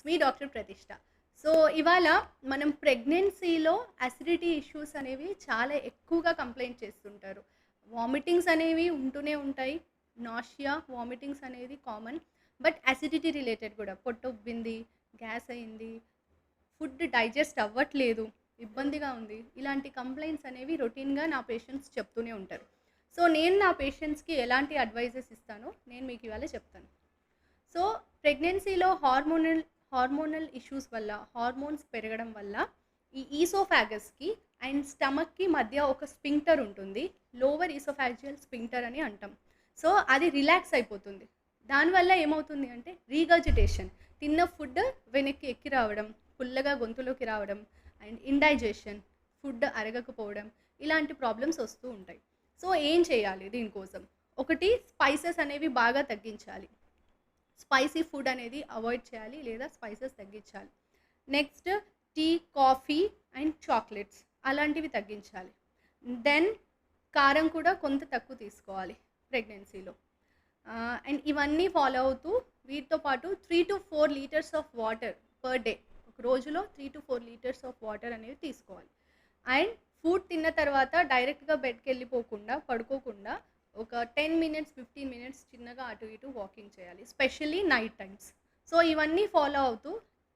మీ doctor ప్రతిష్ట. So, ఇవాళ మనం ప్రెగ్నెన్సీలో అసిడిటీ ఇష్యూస్ అనేవి చాలా ఎక్కువగా కంప్లెయింట్ చేస్తుంటారు. వామిటింగ్స్ అనేవి ఉంటూనే ఉంటాయి. నాషియా, వామిటింగ్స్ అనేది కామన్. బట్ అసిడిటీ రిలేటెడ్ కూడా పొట్టొబ్బింది, గ్యాస్ అయింది, ఫుడ్ డైజెస్ట్ అవ్వట్లేదు, ఇబ్బందిగా ఉంది. ఇలాంటి కంప్లెయింట్స్ అనేవి రొటీన్‌గా నా పేషెంట్స్ చెప్తూనే ఉంటారు. సో, నేను నా పేషెంట్స్‌కి ఎలాంటి అడ్వైజెస్ ఇస్తానో నేను మీకు ఇవాళ చెప్తాను. సో, ప్రెగ్నెన్సీలో హార్మోనల్ ఇష్యూస్ వల్ల, హార్మోన్స్ పెరగడం వల్ల ఈ ఈసోఫాగస్‌కి అండ్ స్టమక్‌కి మధ్య ఒక స్ఫింక్టర్ ఉంటుంది. లోవర్ ఈసోఫాజియల్ స్ఫింక్టర్ అని అంటాం. సో, అది రిలాక్స్ అయిపోతుంది. దానివల్ల ఏమవుతుంది అంటే రీగర్జిటేషన్, తిన్న ఫుడ్ వెనక్కి ఎక్కి రావడం, పుల్లగా గొంతులోకి రావడం అండ్ ఇండైజెషన్, ఫుడ్ అరగకపోవడం, ఇలాంటి ప్రాబ్లమ్స్ వస్తూ ఉంటాయి. సో, ఏం చేయాలి దీనికోసం? ఒకటి, స్పైసెస్ అనేవి బాగా తగ్గించాలి. స్పైసీ ఫుడ్ అనేది అవాయిడ్ చేయాలి లేదా స్పైసెస్ తగ్గించాలి. Next, tea, coffee and chocolates అలాంటివి తగ్గించాలి. దెన్ కారం కూడా కొంత తక్కువ తీసుకోవాలి ప్రెగ్నెన్సీలో. అండ్ ఇవన్నీ ఫాలో అవుతూ వీటితో పాటు 3-4 litres of water per day, ఒక రోజులో 3-4 లీటర్స్ ఆఫ్ వాటర్ అనేవి తీసుకోవాలి. అండ్ ఫుడ్ తిన్న తర్వాత డైరెక్ట్‌గా బెడ్‌కి వెళ్ళిపోకుండా, పడుకోకుండా ఒక 10 మినిట్స్, 15 మినిట్స్ చిన్నగా అటు ఇటు వాకింగ్ చేయాలి. Specially night times. సో, ఇవన్నీ ఫాలో అవుతూ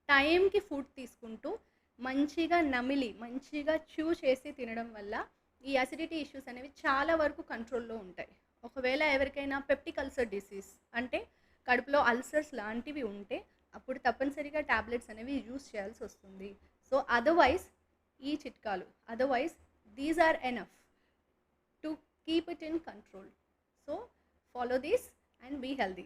టైంకి ఫుడ్ తీసుకుంటూ మంచిగా నమిలి, మంచిగా చూ చేసి తినడం వల్ల ఈ అసిడిటీ ఇష్యూస్ అనేవి చాలా వరకు కంట్రోల్‌లో ఉంటాయి. ఒకవేళ ఎవరికైనా పెప్టిక్ అల్సర్ డిసీజ్ అంటే కడుపులో అల్సర్స్ లాంటివి ఉంటే అప్పుడు తప్పనిసరిగా టాబ్లెట్స్ అనేవి యూజ్ చేయాల్సొస్తుంది. సో, అదర్‌వైజ్ ఈ చిట్కాలు, otherwise these are enough to keep it in control. So, follow this and be healthy.